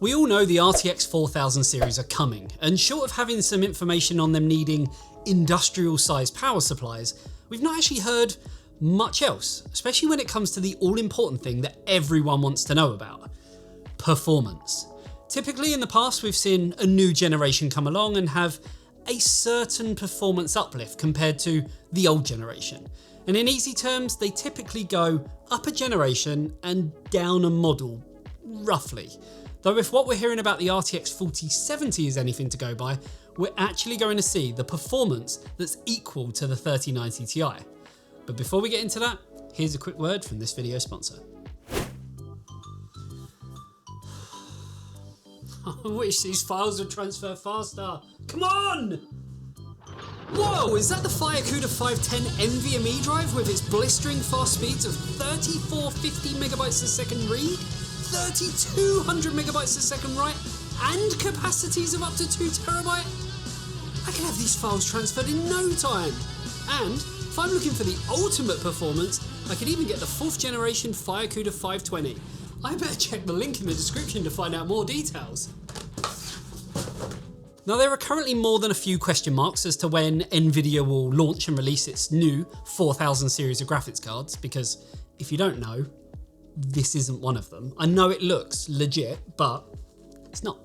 We all know the RTX 4000 series are coming, and short of having some information on them needing industrial sized power supplies, we've not actually heard much else, especially when it comes to the all important thing that everyone wants to know about: performance. Typically in the past we've seen a new generation come along and have a certain performance uplift compared to the old generation. And in easy terms, they typically go up a generation and down a model, roughly. Though if what we're hearing about the RTX 4070 is anything to go by, we're actually going to see the performance that's equal to the 3090 Ti. But before we get into that, here's a quick word from this video sponsor. I wish these files would transfer faster. Come on! Whoa, is that the FireCuda 510 NVMe drive with its blistering fast speeds of 3450 megabytes a second read, 3200 megabytes a second write, and capacities of up to 2 terabyte? I can have these files transferred in no time. And if I'm looking for the ultimate performance, I could even get the 4th generation FireCuda 520. I better check the link in the description to find out more details. Now, there are currently more than a few question marks as to when Nvidia will launch and release its new 4000 series of graphics cards, because if you don't know, this isn't one of them. I know it looks legit, but it's not.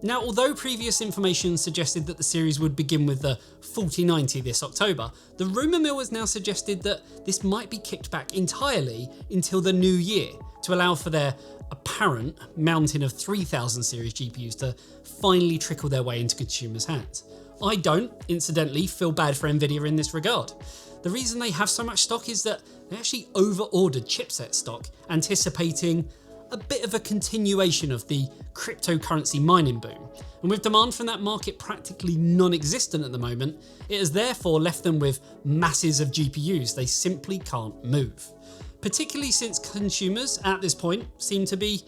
Now, although previous information suggested that the series would begin with the 4090 this October, the rumour mill has now suggested that this might be kicked back entirely until the new year to allow for their apparent mountain of 3000 series GPUs to finally trickle their way into consumers' hands. I don't, incidentally, feel bad for Nvidia in this regard. The reason they have so much stock is that they actually over-ordered chipset stock, anticipating a bit of a continuation of the cryptocurrency mining boom. And with demand from that market practically non-existent at the moment, it has therefore left them with masses of GPUs they simply can't move. Particularly since consumers at this point seem to be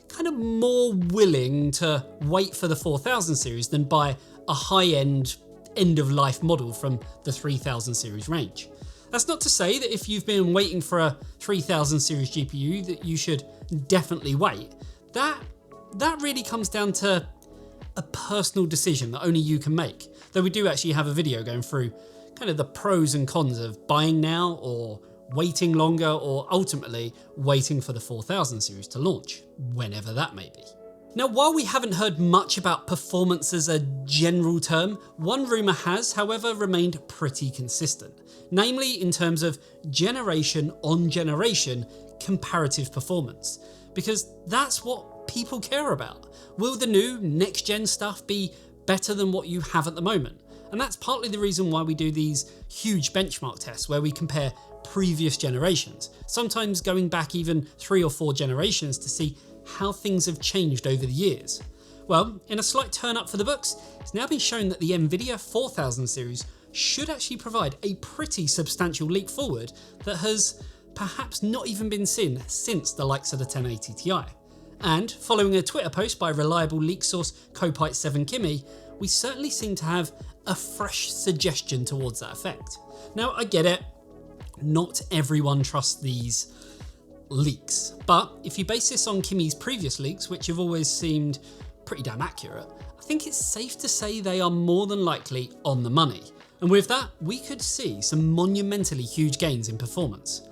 kind of more willing to wait for the 4000 series than buy a high-end end-of-life model from the 3000 series range. That's not to say that if you've been waiting for a 3000 series GPU that you should definitely wait. That really comes down to a personal decision that only you can make. Though we do actually have a video going through kind of the pros and cons of buying now or waiting longer, or ultimately waiting for the 4000 series to launch, whenever that may be. Now, while we haven't heard much about performance as a general term, one rumour has, however, remained pretty consistent, namely in terms of generation on generation comparative performance, because that's what people care about. Will the new next gen stuff be better than what you have at the moment? And that's partly the reason why we do these huge benchmark tests where we compare previous generations, sometimes going back even 3 or 4 generations to see how things have changed over the years. Well, in a slight turn up for the books, it's now been shown that the Nvidia 4000 series should actually provide a pretty substantial leap forward that has perhaps not even been seen since the likes of the 1080 Ti. And following a Twitter post by reliable leak source Copite7Kimmy, we certainly seem to have a fresh suggestion towards that effect. Now, I get it, not everyone trusts these leaks, but if you base this on Kimmy's previous leaks, which have always seemed pretty damn accurate, I think it's safe to say they are more than likely on the money. And with that, we could see some monumentally huge gains in performance.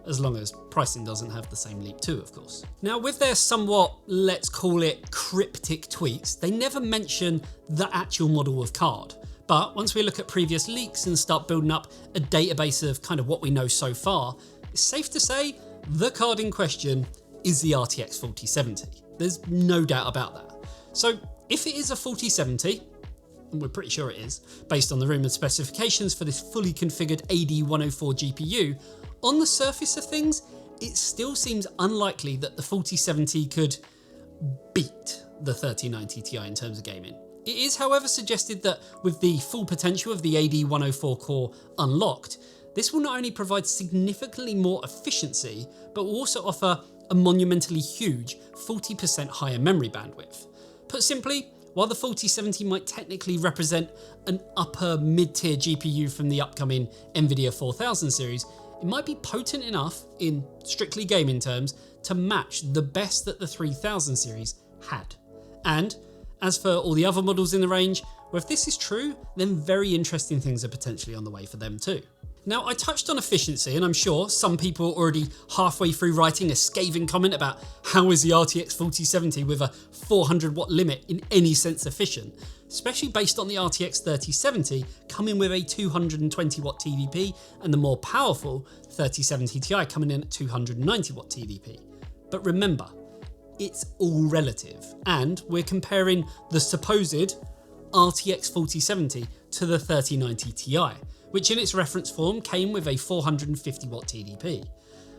As long as pricing doesn't have the same leap too, of course. Now, with their somewhat, let's call it cryptic tweets, they never mention the actual model of card. But once we look at previous leaks and start building up a database of kind of what we know so far, it's safe to say the card in question is the RTX 4070. There's no doubt about that. So if it is a 4070, and we're pretty sure it is, based on the rumoured specifications for this fully configured AD104 GPU, on the surface of things, it still seems unlikely that the 4070 could beat the 3090 Ti in terms of gaming. It is, however, suggested that with the full potential of the AD104 core unlocked, this will not only provide significantly more efficiency, but will also offer a monumentally huge 40% higher memory bandwidth. Put simply, while the 4070 might technically represent an upper mid-tier GPU from the upcoming Nvidia 4000 series, it might be potent enough, in strictly gaming terms, to match the best that the 3000 series had. And as for all the other models in the range, well, if this is true, then very interesting things are potentially on the way for them too. Now, I touched on efficiency, and I'm sure some people are already halfway through writing a scathing comment about how is the RTX 4070 with a 400 watt limit in any sense efficient, especially based on the RTX 3070 coming with a 220 watt TDP and the more powerful 3070 Ti coming in at 290 watt TDP. But remember, it's all relative, and we're comparing the supposed RTX 4070 to the 3090 Ti, which in its reference form came with a 450 watt TDP.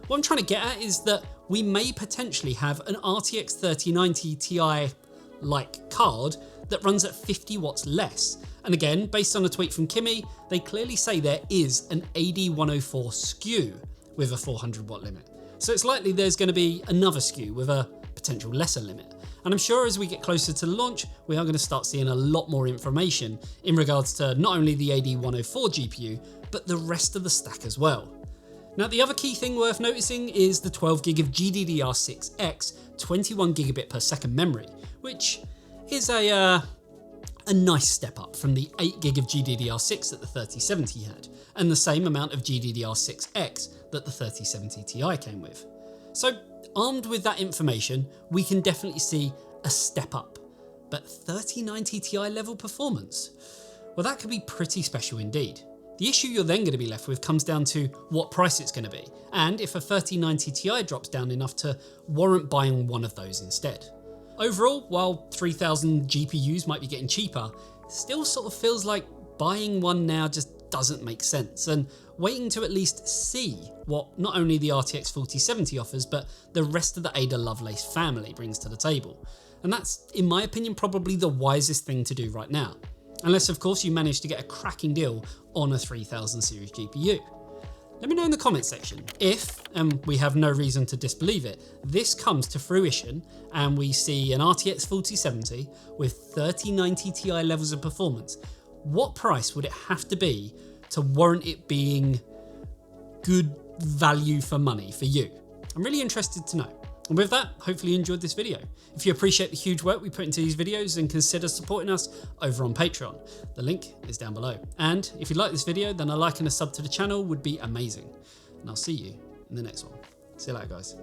What I'm trying to get at is that we may potentially have an RTX 3090 Ti like card that runs at 50 watts less. And again, based on a tweet from Kimmy, they clearly say there is an AD104 SKU with a 400 watt limit. So it's likely there's going to be another SKU with a potential lesser limit. And I'm sure as we get closer to the launch, we are going to start seeing a lot more information in regards to not only the AD104 GPU, but the rest of the stack as well. Now, the other key thing worth noticing is the 12 gig of GDDR6X 21 gigabit per second memory, which is a nice step up from the 8 gig of GDDR6 that the 3070 had, and the same amount of GDDR6X that the 3070 Ti came with. So, armed with that information, we can definitely see a step up. But 3090 Ti level performance? Well, that could be pretty special indeed. The issue you're then going to be left with comes down to what price it's going to be, and if a 3090 Ti drops down enough to warrant buying one of those instead. Overall, while 3000 GPUs might be getting cheaper, it still sort of feels like buying one now just doesn't make sense, and waiting to at least see what not only the RTX 4070 offers, but the rest of the Ada Lovelace family brings to the table. And that's, in my opinion, probably the wisest thing to do right now. Unless, of course, you manage to get a cracking deal on a 3000 series GPU. Let me know in the comments section if, and we have no reason to disbelieve it, this comes to fruition and we see an RTX 4070 with 3090 Ti levels of performance. What price would it have to be to warrant it being good value for money for you? I'm really interested to know. And with that, hopefully you enjoyed this video. If you appreciate the huge work we put into these videos, then consider supporting us over on Patreon. The link is down below. And if you like this video, then a like and a sub to the channel would be amazing. And I'll see you in the next one. See you later, guys.